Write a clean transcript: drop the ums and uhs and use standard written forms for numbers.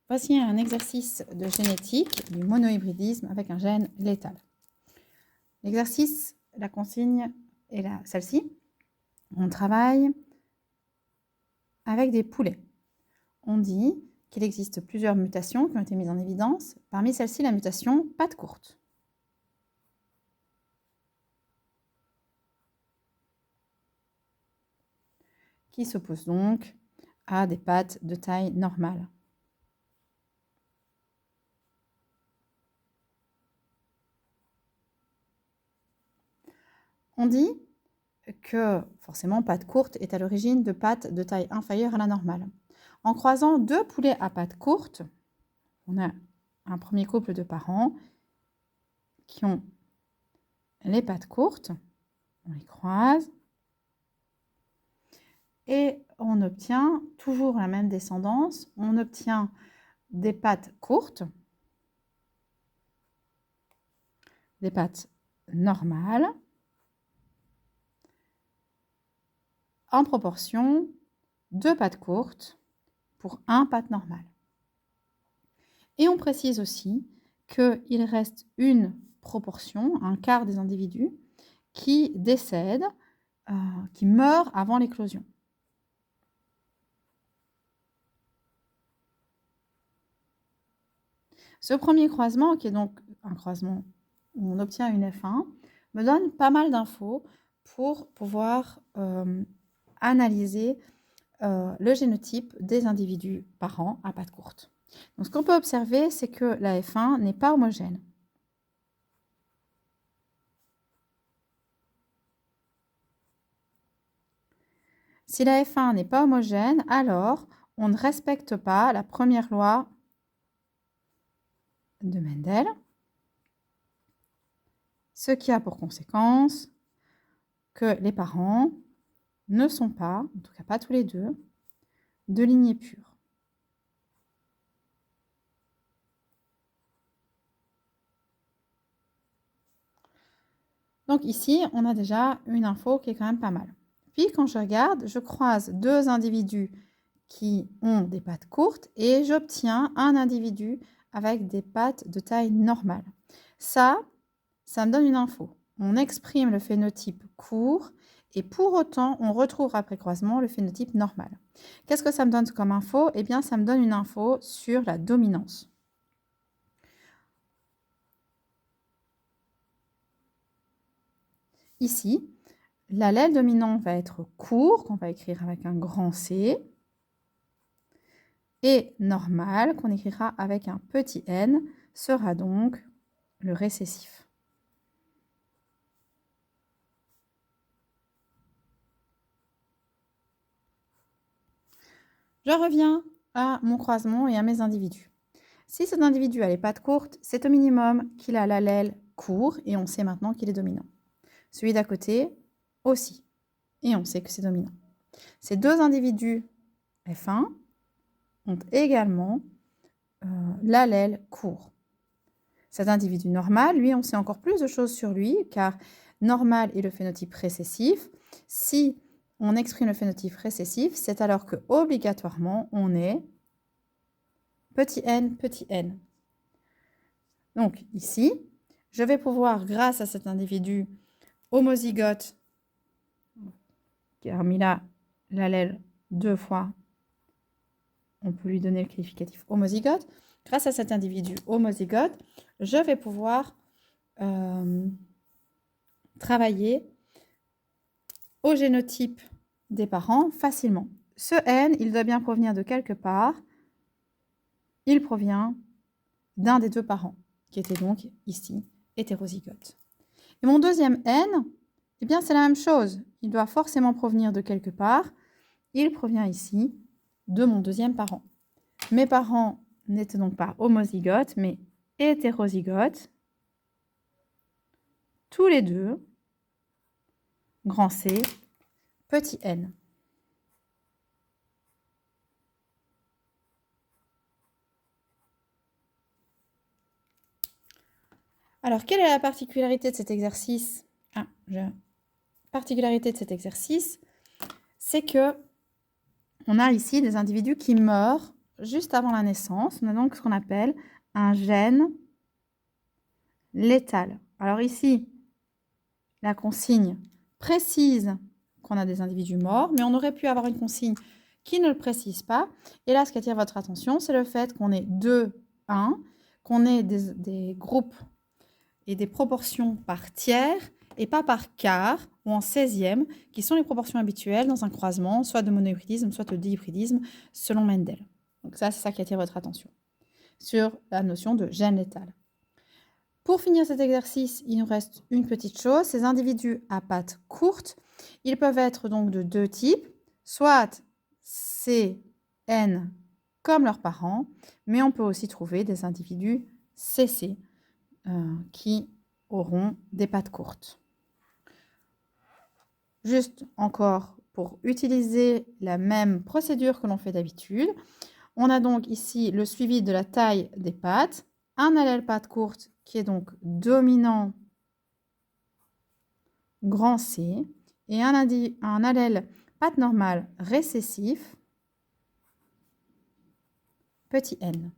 Voici un exercice de génétique du monohybridisme avec un gène létal. L'exercice, la consigne est celle-ci. On travaille avec des poulets. On dit qu'il existe plusieurs mutations qui ont été mises en évidence. Parmi celles-ci, la mutation patte courte. Qui s'oppose donc à des pattes de taille normale. On dit que, forcément, patte courte est à l'origine de pattes de taille inférieure à la normale. En croisant deux poulets à pattes courtes, on a un premier couple de parents qui ont les pattes courtes, on les croise, et on obtient toujours la même descendance, on obtient des pattes courtes, des pattes normales, en proportion 2 pattes courtes pour 1 patte normale. Et on précise aussi qu'il reste une proportion, un quart des individus, qui décèdent, qui meurent avant l'éclosion. Ce premier croisement, qui est donc un croisement où on obtient une F1, me donne pas mal d'infos pour pouvoir analyser le génotype des individus parents à pattes courtes. Donc, ce qu'on peut observer, c'est que la F1 n'est pas homogène. Si la F1 n'est pas homogène, alors on ne respecte pas la première loi de Mendel, ce qui a pour conséquence que les parents ne sont pas, en tout cas pas tous les deux, de lignée pure. Donc ici, on a déjà une info qui est quand même pas mal. Puis quand je regarde, je croise deux individus qui ont des pattes courtes et j'obtiens un individu avec des pattes de taille normale. Ça me donne une info. On exprime le phénotype court et pour autant, on retrouve après croisement le phénotype normal. Qu'est-ce que ça me donne comme info? Eh bien, ça me donne une info sur la dominance. Ici, l'allèle dominant va être court, qu'on va écrire avec un grand C, et normal, qu'on écrira avec un petit n, sera donc le récessif. Je reviens à mon croisement et à mes individus. Si cet individu a les pattes courtes, c'est au minimum qu'il a l'allèle court, et on sait maintenant qu'il est dominant. Celui d'à côté aussi, et on sait que c'est dominant. Ces deux individus F1 ont également l'allèle court. Cet individu normal, lui, on sait encore plus de choses sur lui, car normal est le phénotype récessif. Si on exprime le phénotype récessif, c'est alors que obligatoirement on est petit n. Donc ici, je vais pouvoir, grâce à cet individu homozygote, qui a remis là l'allèle 2 fois, on peut lui donner le qualificatif homozygote. Grâce à cet individu homozygote, je vais pouvoir travailler au génotype des parents facilement. Ce N, il doit bien provenir de quelque part. Il provient d'un des deux parents, qui était donc ici hétérozygote. Et mon deuxième N, eh bien c'est la même chose. Il doit forcément provenir de quelque part. Il provient ici de mon deuxième parent. Mes parents n'étaient donc pas homozygotes, mais hétérozygotes. Tous les deux, grand C, petit n. Alors, quelle est la particularité de cet exercice? Particularité de cet exercice, c'est que on a ici des individus qui meurent juste avant la naissance, on a donc ce qu'on appelle un gène létal. Alors ici, la consigne précise qu'on a des individus morts, mais on aurait pu avoir une consigne qui ne le précise pas. Et là, ce qui attire votre attention, c'est le fait qu'on ait 2, 1, qu'on ait des groupes et des proportions par tiers et pas par quart ou en 16e, qui sont les proportions habituelles dans un croisement, soit de monohybridisme, soit de dihybridisme, selon Mendel. Donc ça, c'est ça qui attire votre attention sur la notion de gène létal. Pour finir cet exercice, il nous reste une petite chose. Ces individus à pattes courtes, ils peuvent être donc de 2 types, soit CN comme leurs parents, mais on peut aussi trouver des individus CC qui auront des pattes courtes. Juste encore pour utiliser la même procédure que l'on fait d'habitude, on a donc ici le suivi de la taille des pattes, un allèle patte courte qui est donc dominant grand C et un allèle patte normale récessif petit n.